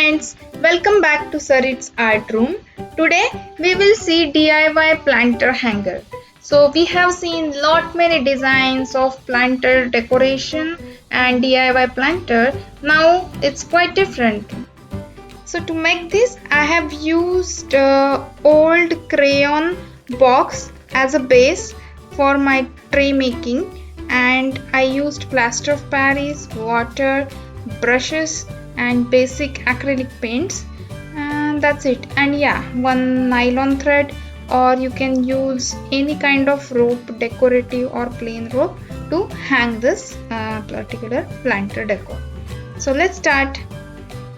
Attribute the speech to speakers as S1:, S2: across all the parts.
S1: friends, welcome back to Sarit's Art Room. Today we will see DIY planter hanger. So we have seen many designs of planter decoration and DIY planter. Now it's quite different. So to make this I have used old crayon box as a base for my tray making, and I used plaster of Paris, water, brushes and basic acrylic paints, and that's it. And yeah, one nylon thread, or you can use any kind of rope, decorative or plain rope, to hang this particular planter decor. So let's start.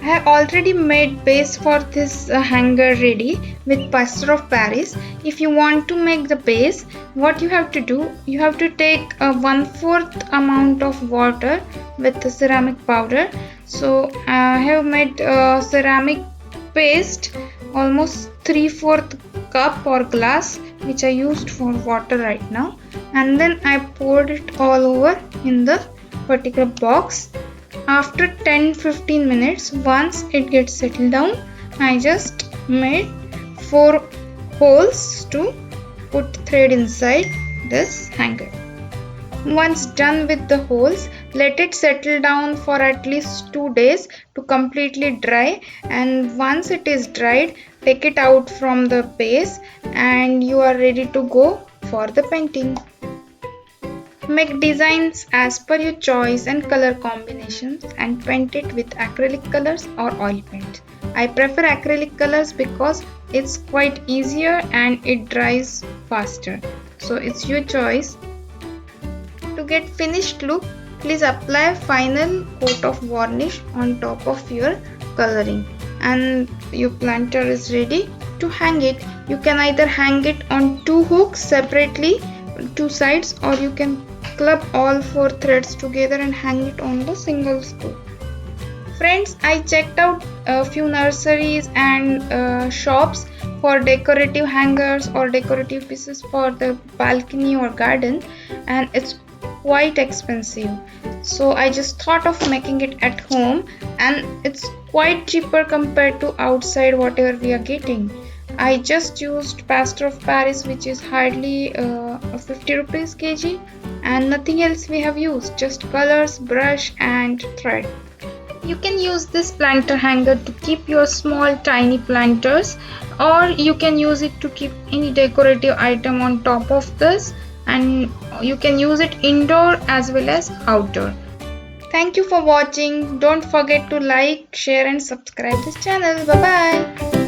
S1: I have already made base for this hanger ready with plaster of Paris. If you want to make the base, what you have to do, you have to take a 1/4 amount of water with the ceramic powder. So I have made ceramic paste almost 3/4 cup or glass, which I used for water right now, and then I poured it all over in the particular box. After 10-15 minutes, once it gets settled down, I just made 4 holes to put thread inside this hanger. Once done with the holes, let it settle down for at least 2 days to completely dry, and once it is dried, take it out from the base and you are ready to go for the painting. Make designs as per your choice and color combinations and paint it with acrylic colors or oil paint. I prefer acrylic colors because it's quite easier and it dries faster. So it's your choice. To get finished look, please apply final coat of varnish on top of your coloring, and your planter is ready to hang it. You can either hang it on 2 hooks separately, 2 sides, or you can club all 4 threads together and hang it on the single screw. Friends, I checked out a few nurseries and shops for decorative hangers or decorative pieces for the balcony or garden, and it's quite expensive. So I just thought of making it at home, and it's quite cheaper compared to outside whatever we are getting. I just used plaster of Paris, which is hardly 50 rupees kg, and nothing else we have used, just colors, brush and thread. You can use this planter hanger to keep your small tiny planters, or you can use it to keep any decorative item on top of this, and you can use it indoor as well as outdoor. Thank you for watching. Don't forget to like, share and subscribe this channel. Bye bye.